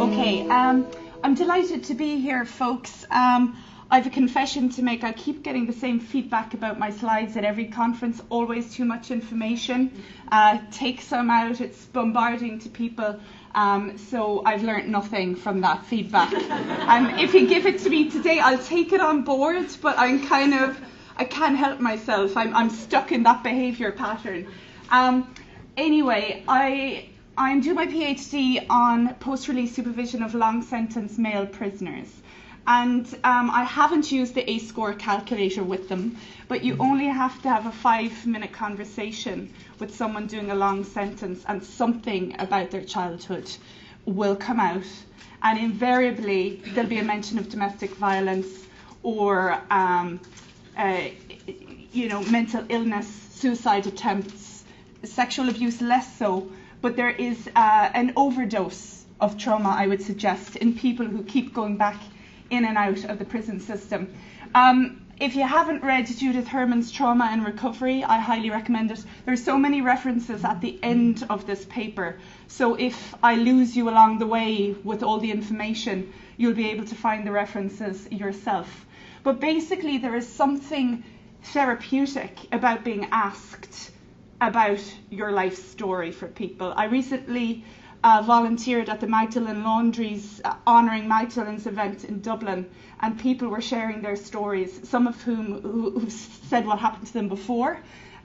Okay, I'm delighted to be here, folks. I have a confession to make. I keep getting the same feedback about my slides at every conference, always too much information. Take some out, it's bombarding to people. So I've learnt nothing from that feedback. If you give it to me today, I'll take it on board, but I can't help myself. I'm stuck in that behaviour pattern. Anyway, I'm doing my PhD on post-release supervision of long sentence male prisoners. And I haven't used the A-score calculator with them, but you only have to have a 5-minute conversation with someone doing a long sentence and something about their childhood will come out. And invariably, there'll be a mention of domestic violence or mental illness, suicide attempts, sexual abuse less so. But there is an overdose of trauma, I would suggest, in people who keep going back in and out of the prison system. If you haven't read Judith Herman's Trauma and Recovery, I highly recommend it. There's so many references at the end of this paper. So if I lose you along the way with all the information, you'll be able to find the references yourself. But basically, there is something therapeutic about being asked about your life story for people. I recently volunteered at the Magdalen Laundries honouring Magdalen's event in Dublin, and people were sharing their stories, some of whom who said what happened to them before.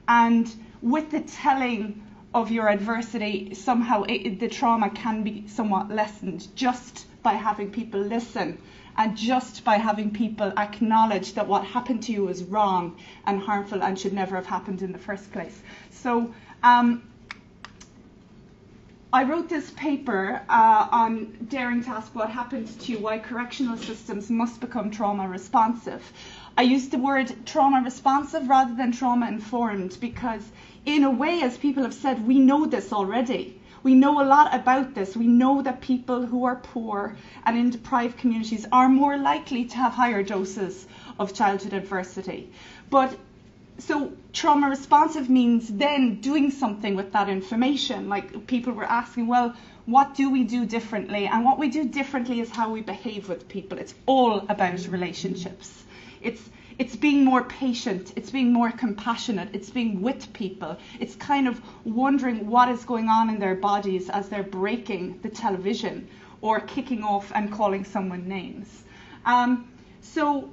And with the telling of your adversity, somehow the trauma can be somewhat lessened just by having people listen and just by having people acknowledge that what happened to you was wrong and harmful and should never have happened in the first place. So I wrote this paper on daring to ask what happened to you, why correctional systems must become trauma responsive. I used the word trauma responsive rather than trauma informed because in a way, as people have said, we know this already. We know a lot about this. We know that people who are poor and in deprived communities are more likely to have higher doses of childhood adversity. So trauma responsive means then doing something with that information. Like people were asking, well, what do we do differently? And what we do differently is how we behave with people. It's all about relationships. It's being more patient. It's being more compassionate. It's being with people. It's kind of wondering what is going on in their bodies as they're breaking the television or kicking off and calling someone names. So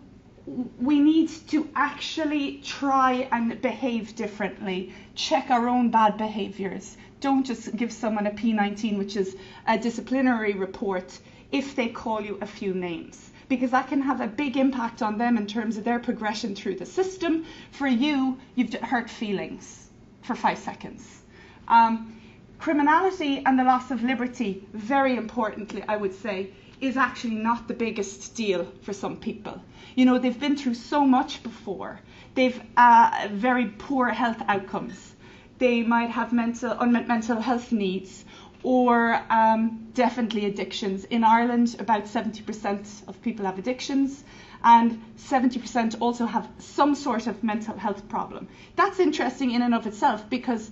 we need to actually try and behave differently, check our own bad behaviours. Don't just give someone a P19, which is a disciplinary report, if they call you a few names, because that can have a big impact on them in terms of their progression through the system. For you, you've hurt feelings for 5 seconds. Criminality and the loss of liberty, very importantly, I would say, is actually not the biggest deal for some people. You know, they've been through so much before. They've very poor health outcomes. They might have unmet mental health needs or definitely addictions. In Ireland, about 70% of people have addictions and 70% also have some sort of mental health problem. That's interesting in and of itself because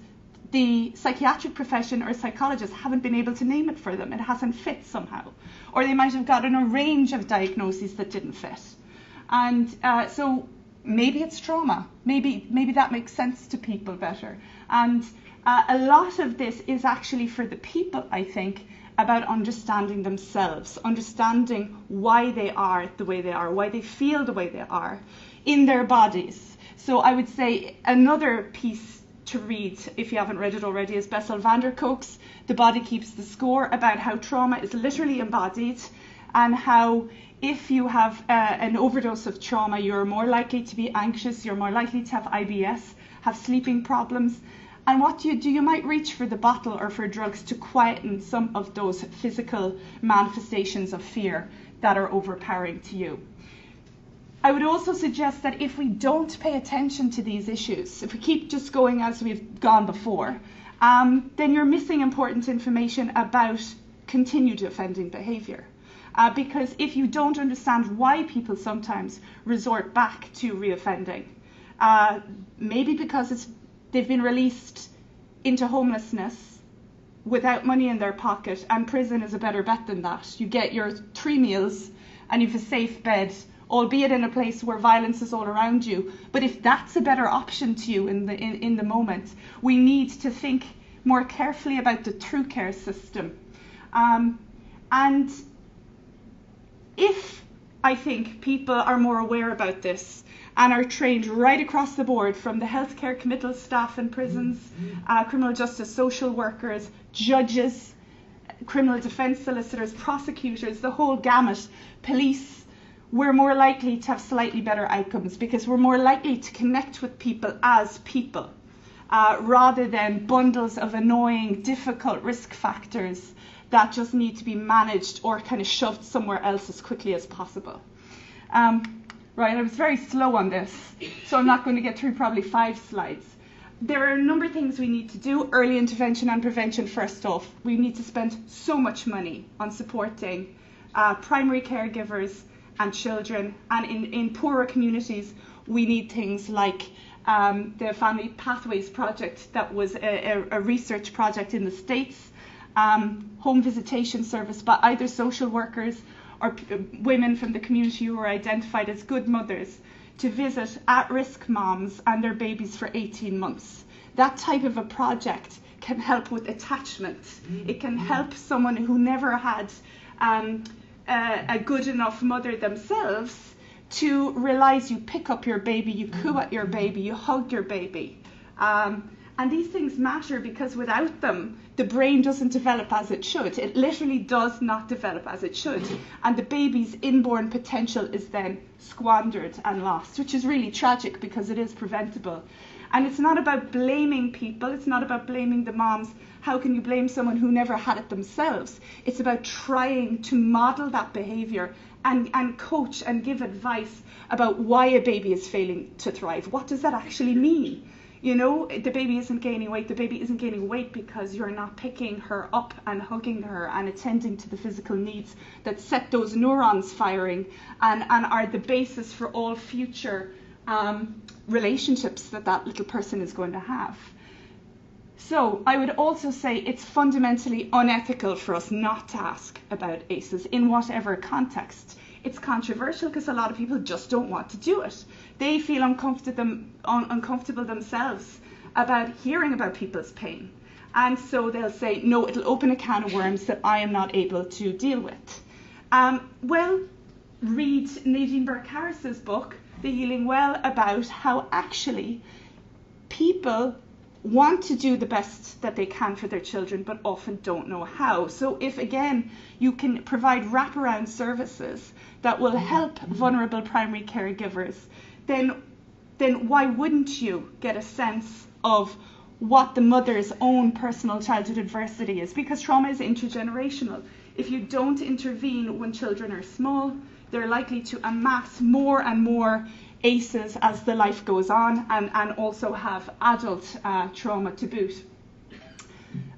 the psychiatric profession or psychologists haven't been able to name it for them. It hasn't fit somehow. Or they might have gotten a range of diagnoses that didn't fit. And so maybe it's trauma. Maybe that makes sense to people better. And a lot of this is actually for the people, I think, about understanding themselves, understanding why they are the way they are, why they feel the way they are in their bodies. So I would say another piece to read, if you haven't read it already, is Bessel van der Kolk's The Body Keeps the Score, about how trauma is literally embodied and how if you have an overdose of trauma, you're more likely to be anxious, you're more likely to have IBS, have sleeping problems. And what do? You might reach for the bottle or for drugs to quieten some of those physical manifestations of fear that are overpowering to you. I would also suggest that if we don't pay attention to these issues, if we keep just going as we've gone before, then you're missing important information about continued offending behaviour. Because if you don't understand why people sometimes resort back to reoffending, maybe because they've been released into homelessness without money in their pocket, and prison is a better bet than that. You get your 3 meals and you have a safe bed, albeit in a place where violence is all around you. But if that's a better option to you in the moment, we need to think more carefully about the true care system. And if I think people are more aware about this and are trained right across the board, from the healthcare committal staff in prisons, criminal justice social workers, judges, criminal defence solicitors, prosecutors, the whole gamut, police, we're more likely to have slightly better outcomes, because we're more likely to connect with people as people, rather than bundles of annoying, difficult risk factors that just need to be managed or kind of shoved somewhere else as quickly as possible. Right, I was very slow on this, so I'm not going to get through probably 5 slides. There are a number of things we need to do. Early intervention and prevention first off. We need to spend so much money on supporting primary caregivers and children. And in poorer communities, we need things like the Family Pathways Project, that was a research project in the States, home visitation service by either social workers or women from the community who were identified as good mothers, to visit at-risk moms and their babies for 18 months. That type of a project can help with attachment. It can help someone who never had a good enough mother themselves to realize you pick up your baby, you coo at your baby, you hug your baby. And these things matter, because without them, the brain doesn't develop as it should. It literally does not develop as it should. And the baby's inborn potential is then squandered and lost, which is really tragic, because it is preventable. And it's not about blaming people. It's not about blaming the moms. How can you blame someone who never had it themselves? It's about trying to model that behavior and coach and give advice about why a baby is failing to thrive. What does that actually mean? You know, the baby isn't gaining weight. The baby isn't gaining weight because you're not picking her up and hugging her and attending to the physical needs that set those neurons firing and are the basis for all future relationships that little person is going to have. So I would also say it's fundamentally unethical for us not to ask about ACEs in whatever context. It's controversial because a lot of people just don't want to do it. They feel uncomfortable themselves about hearing about people's pain. And so they'll say, no, it'll open a can of worms that I am not able to deal with. Well, read Nadine Burke-Harris's book, The Healing Well, about how actually people want to do the best that they can for their children, but often don't know how. So if, again, you can provide wraparound services that will help vulnerable primary caregivers, then why wouldn't you get a sense of what the mother's own personal childhood adversity is? Because trauma is intergenerational. If you don't intervene when children are small, they're likely to amass more and more ACEs as the life goes on, and also have adult trauma to boot.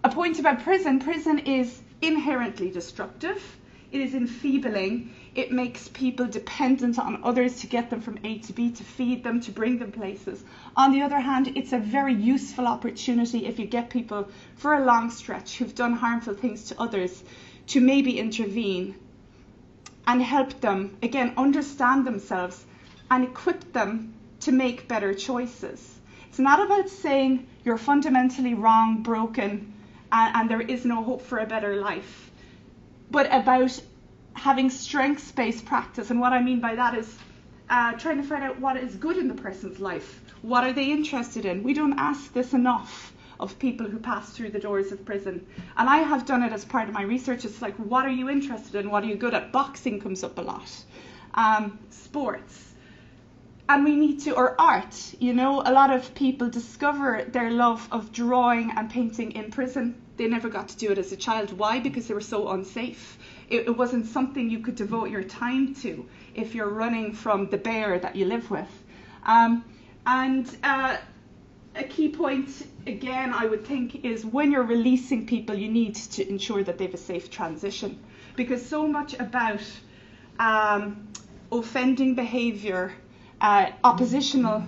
A point about prison is inherently destructive. It is enfeebling. It makes people dependent on others to get them from A to B, to feed them, to bring them places. On the other hand, it's a very useful opportunity if you get people for a long stretch who've done harmful things to others to maybe intervene and help them, again, understand themselves and equip them to make better choices. It's not about saying you're fundamentally wrong, broken, and there is no hope for a better life, but about having strengths-based practice. And what I mean by that is trying to find out what is good in the person's life. What are they interested in? We don't ask this enough of people who pass through the doors of prison. And I have done it as part of my research. It's like, what are you interested in? What are you good at? Boxing comes up a lot. Sports. And we need to, or art, you know, a lot of people discover their love of drawing and painting in prison. They never got to do it as a child. Why? Because they were so unsafe. It wasn't something you could devote your time to if you're running from the bear that you live with. A key point, again, I would think, is when you're releasing people, you need to ensure that they have a safe transition. Because so much about offending behaviour, oppositional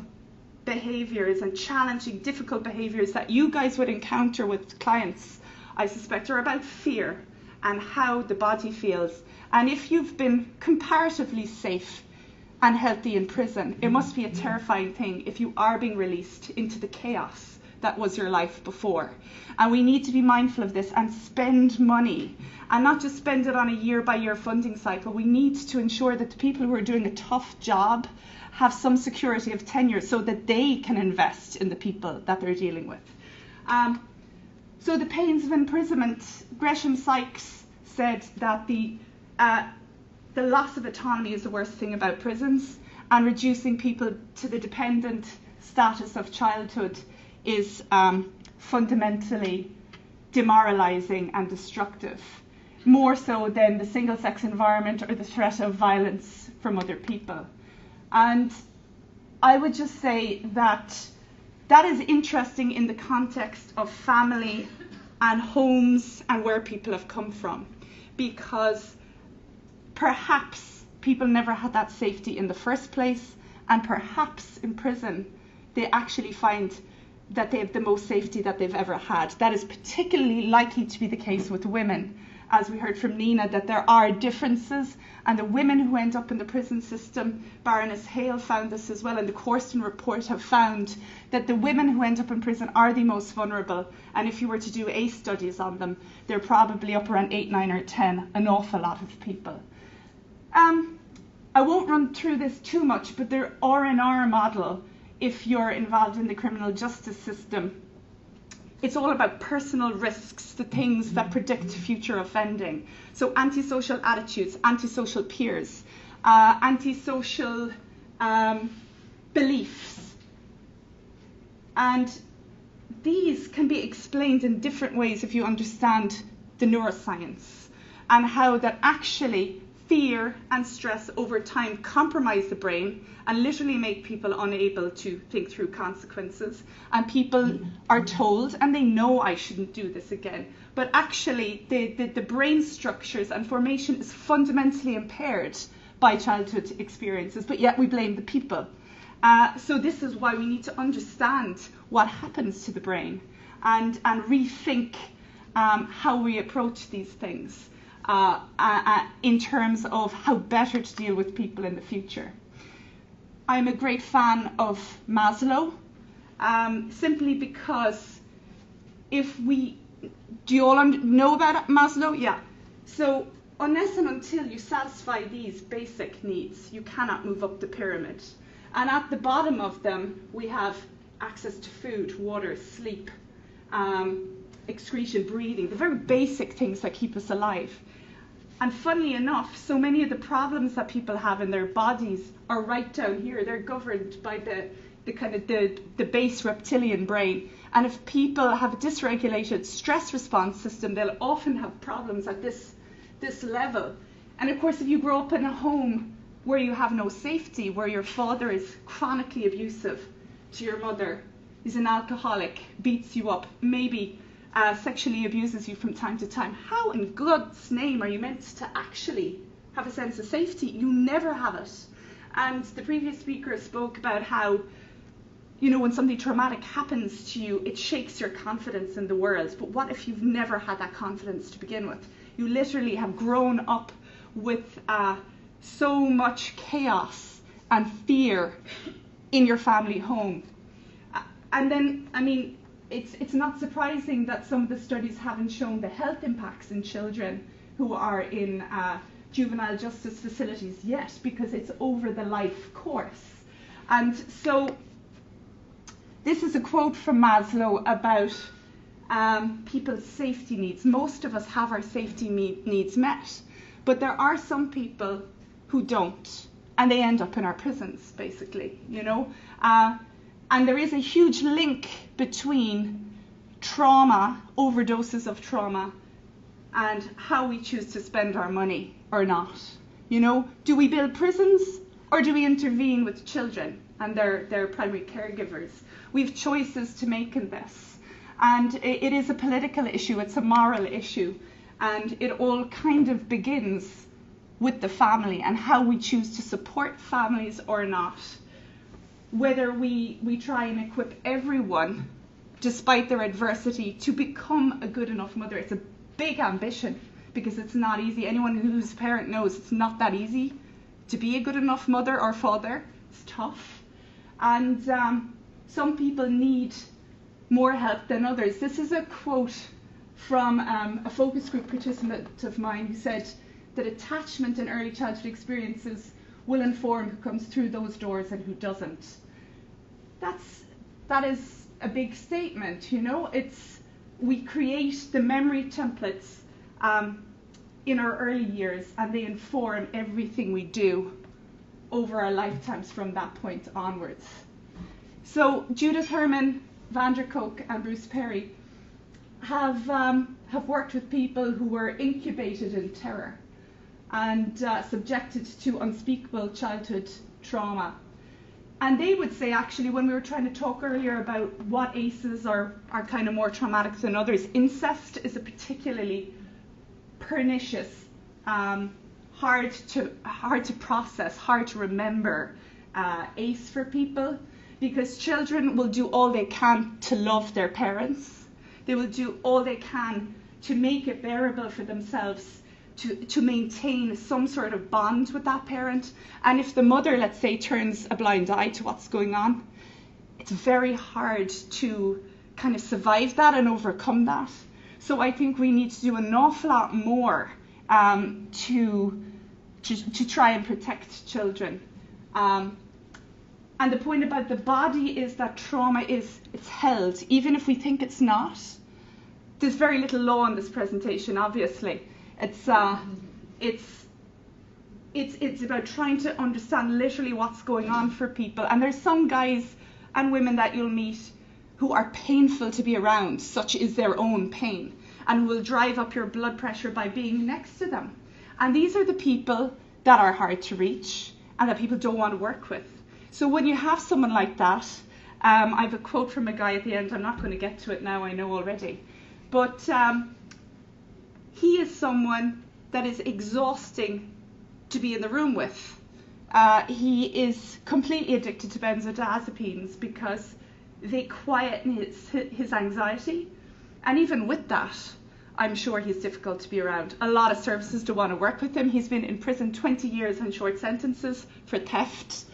behaviours and challenging, difficult behaviours that you guys would encounter with clients I suspect, are about fear and how the body feels. And if you've been comparatively safe and healthy in prison, it must be a terrifying thing if you are being released into the chaos that was your life before. And we need to be mindful of this and spend money, and not just spend it on a year-by-year funding cycle. We need to ensure that the people who are doing a tough job have some security of tenure so that they can invest in the people that they're dealing with. So the pains of imprisonment, Gresham Sykes said that the loss of autonomy is the worst thing about prisons, and reducing people to the dependent status of childhood is fundamentally demoralizing and destructive, more so than the single-sex environment or the threat of violence from other people. And I would just say that that is interesting in the context of family and homes and where people have come from, because perhaps people never had that safety in the first place, and perhaps in prison they actually find that they have the most safety that they've ever had. That is particularly likely to be the case with women. As we heard from Nina, that there are differences, and the women who end up in the prison system, Baroness Hale found this as well, and the Corsten report have found that the women who end up in prison are the most vulnerable, and if you were to do ACE studies on them, they're probably up around 8, 9 or 10, an awful lot of people. I won't run through this too much, but their R&R model, if you're involved in the criminal justice system, it's all about personal risks, the things that predict future offending. So antisocial attitudes, antisocial peers, antisocial beliefs. And these can be explained in different ways if you understand the neuroscience, and how that actually fear and stress over time compromise the brain and literally make people unable to think through consequences. And people are told, and they know, I shouldn't do this again. But actually, the brain structures and formation is fundamentally impaired by childhood experiences, but yet we blame the people. So this is why we need to understand what happens to the brain and rethink how we approach these things in terms of how better to deal with people in the future. I'm a great fan of Maslow, simply because do you all know about Maslow? Yeah. So unless and until you satisfy these basic needs, you cannot move up the pyramid. And at the bottom of them, we have access to food, water, sleep, excretion, breathing, the very basic things that keep us alive. And funnily enough, so many of the problems that people have in their bodies are right down here. They're governed by the kind of the base reptilian brain. And if people have a dysregulated stress response system, they'll often have problems at this level. And of course, if you grow up in a home where you have no safety, where your father is chronically abusive to your mother, is an alcoholic, beats you up, maybe sexually abuses you from time to time, how in God's name are you meant to actually have a sense of safety? You never have it. And the previous speaker spoke about how, when something traumatic happens to you, it shakes your confidence in the world. But what if you've never had that confidence to begin with? You literally have grown up with so much chaos and fear in your family home. And then, it's not surprising that some of the studies haven't shown the health impacts in children who are in juvenile justice facilities yet, because it's over the life course. And so this is a quote from Maslow about people's safety needs. Most of us have our safety needs met, but there are some people who don't, and they end up in our prisons, basically, and there is a huge link between trauma, overdoses of trauma, and how we choose to spend our money or not. Do we build prisons, or do we intervene with children and their primary caregivers? We have choices to make in this. And it is a political issue, it's a moral issue, and it all kind of begins with the family and how we choose to support families or not. Whether we try and equip everyone despite their adversity, to become a good enough mother. It's a big ambition because it's not easy. Anyone who's a parent knows it's not that easy to be a good enough mother or father. It's tough. And some people need more help than others. This is a quote from a focus group participant of mine who said that attachment in early childhood experiences will inform who comes through those doors and who doesn't. That is a big statement, you know. We create the memory templates in our early years, and they inform everything we do over our lifetimes from that point onwards. So Judith Herman, van der Kolk and Bruce Perry have worked with people who were incubated in terror and subjected to unspeakable childhood trauma. And they would say, actually, when we were trying to talk earlier about what ACEs are kind of more traumatic than others, incest is a particularly pernicious, hard to process, hard to remember ACE for people, because children will do all they can to love their parents. They will do all they can to make it bearable for themselves, to maintain some sort of bond with that parent. And if the mother, let's say, turns a blind eye to what's going on, it's very hard to kind of survive that and overcome that. So I think we need to do an awful lot more to try and protect children. And the point about the body is that trauma it's held, even if we think it's not. There's very little law in this presentation, obviously. It's about trying to understand literally what's going on for people. And there's some guys and women that you'll meet who are painful to be around, such is their own pain, and will drive up your blood pressure by being next to them. And these are the people that are hard to reach and that people don't want to work with. So when you have someone like that, I have a quote from a guy at the end. I'm not going to get to it now, I know already. But he is someone that is exhausting to be in the room with. He is completely addicted to benzodiazepines because they quieten his anxiety. And even with that, I'm sure he's difficult to be around. A lot of services don't want to work with him. He's been in prison 20 years on short sentences for theft.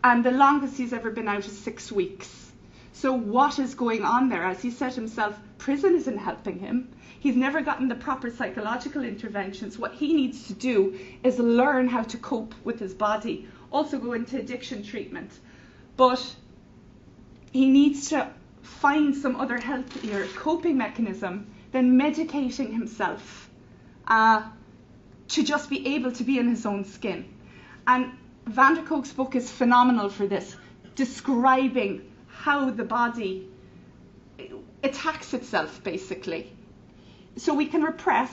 And the longest he's ever been out is 6 weeks. So what is going on there? As he said himself, prison isn't helping him. He's never gotten the proper psychological interventions. What he needs to do is learn how to cope with his body, also go into addiction treatment. But he needs to find some other healthier coping mechanism than medicating himself to just be able to be in his own skin. And van der Kolk's book is phenomenal for this, describing how the body attacks itself, basically. So we can repress,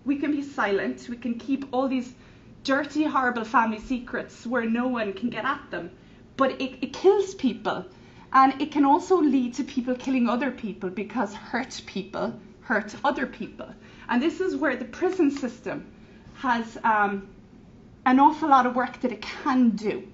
we can be silent, we can keep all these dirty, horrible family secrets where no one can get at them, but it kills people. And it can also lead to people killing other people because hurt people hurt other people. And this is where the prison system has an awful lot of work that it can do.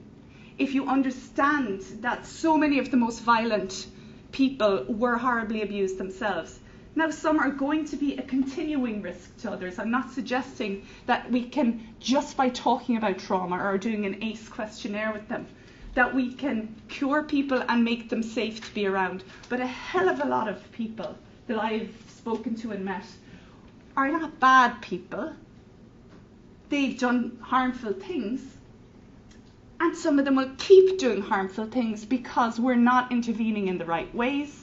If you understand that so many of the most violent people were horribly abused themselves. Now, some are going to be a continuing risk to others. I'm not suggesting that we can, just by talking about trauma or doing an ACE questionnaire with them, that we can cure people and make them safe to be around. But a hell of a lot of people that I've spoken to and met are not bad people. They've done harmful things. And some of them will keep doing harmful things because we're not intervening in the right ways.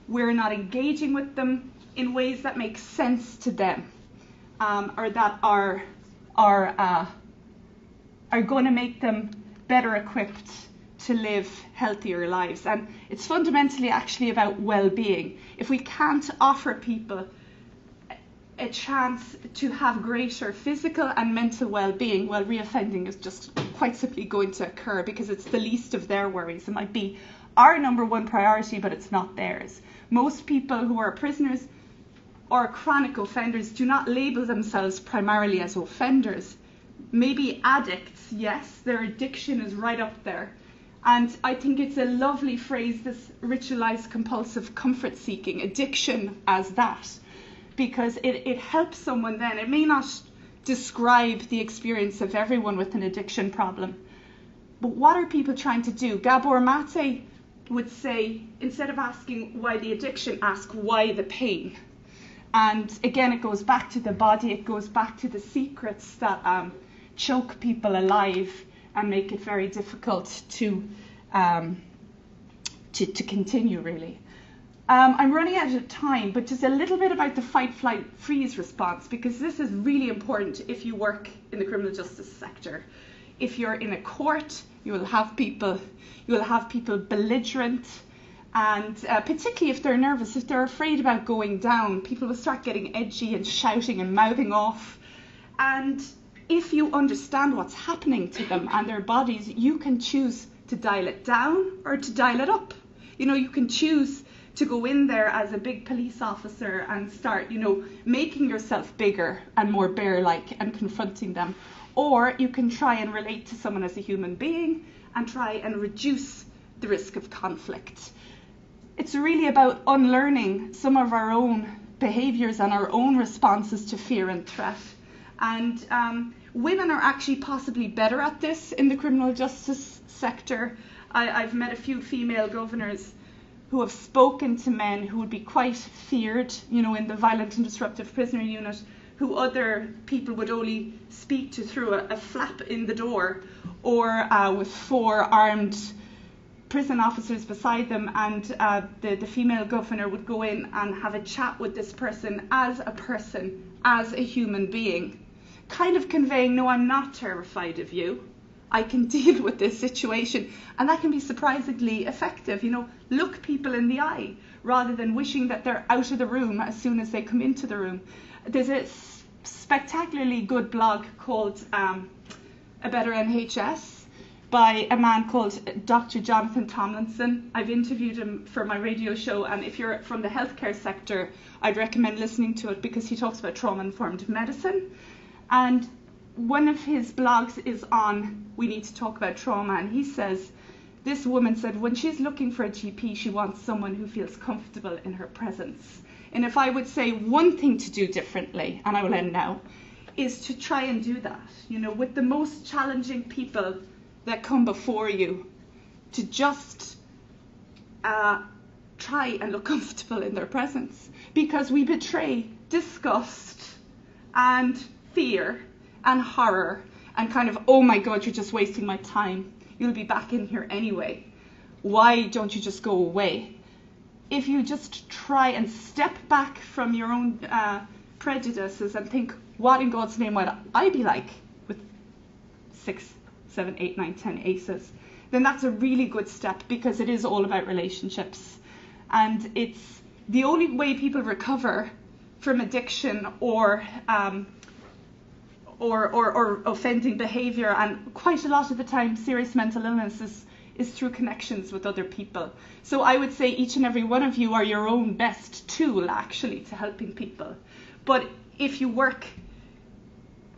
We're not engaging with them in ways that make sense to them, or that are going to make them better equipped to live healthier lives. And it's fundamentally actually about well-being. If we can't offer people a chance to have greater physical and mental well-being, well, reoffending is just quite simply going to occur because it's the least of their worries. It might be our number one priority, but it's not theirs. Most people who are prisoners or chronic offenders do not label themselves primarily as offenders. Maybe addicts, yes, their addiction is right up there. And I think it's a lovely phrase, this ritualized compulsive comfort seeking, addiction as that, because it helps someone then. It may not describe the experience of everyone with an addiction problem, but what are people trying to do? Gabor Mate would say, instead of asking why the addiction, ask why the pain. And again, it goes back to the body, it goes back to the secrets that choke people alive and make it very difficult to continue, really. I'm running out of time, but just a little bit about the fight, flight, freeze response, because this is really important if you work in the criminal justice sector. If you're in a court, you will have people belligerent, and particularly if they're nervous, if they're afraid about going down, people will start getting edgy and shouting and mouthing off. And if you understand what's happening to them and their bodies, you can choose to dial it down or to dial it up. You know, you can choose to go in there as a big police officer and start, making yourself bigger and more bear-like and confronting them. Or you can try and relate to someone as a human being and try and reduce the risk of conflict. It's really about unlearning some of our own behaviours and our own responses to fear and threat. And women are actually possibly better at this in the criminal justice sector. I've met a few female governors who have spoken to men who would be quite feared, in the violent and disruptive prisoner unit, who other people would only speak to through a flap in the door, or with 4 armed prison officers beside them, and the female governor would go in and have a chat with this person, as a human being, kind of conveying, no, I'm not terrified of you. I can deal with this situation. And that can be surprisingly effective. Look people in the eye rather than wishing that they're out of the room as soon as they come into the room. There's a spectacularly good blog called A Better NHS by a man called Dr. Jonathan Tomlinson. I've interviewed him for my radio show, and if you're from the healthcare sector, I'd recommend listening to it because he talks about trauma-informed medicine. And one of his blogs is on We Need to Talk About Trauma, and he says, this woman said when she's looking for a GP, she wants someone who feels comfortable in her presence. And if I would say one thing to do differently, and I will end now, is to try and do that, with the most challenging people that come before you, to just try and look comfortable in their presence, because we betray disgust and fear and horror and kind of, oh my God, you're just wasting my time. You'll be back in here anyway. Why don't you just go away? If you just try and step back from your own prejudices and think, what in God's name would I be like with 6, 7, 8, 9, 10 aces, then that's a really good step, because it is all about relationships. And it's the only way people recover from addiction or offending behaviour, and quite a lot of the time serious mental illness is through connections with other people. So I would say each and every one of you are your own best tool, actually, to helping people. But if you work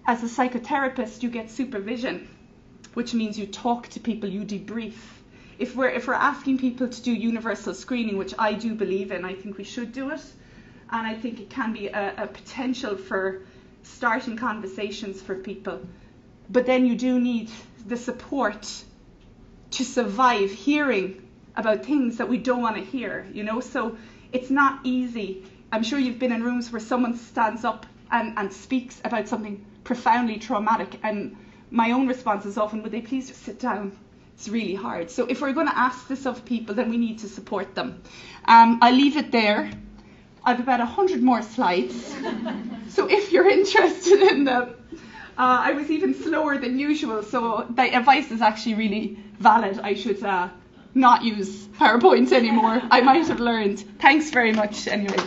as a psychotherapist, you get supervision, which means you talk to people, you debrief. If we're asking people to do universal screening, which I do believe in, I think we should do it, and I think it can be a potential for starting conversations for people. But then you do need the support to survive hearing about things that we don't want to hear, so it's not easy. I'm sure you've been in rooms where someone stands up and speaks about something profoundly traumatic, and my own response is often, would they please just sit down? It's really hard. So if we're going to ask this of people, then we need to support them. I'll leave it there. I've about 100 more slides. So if you're interested in them, I was even slower than usual, so the advice is actually really valid. I should not use PowerPoint anymore. I might have learned. Thanks very much anyway.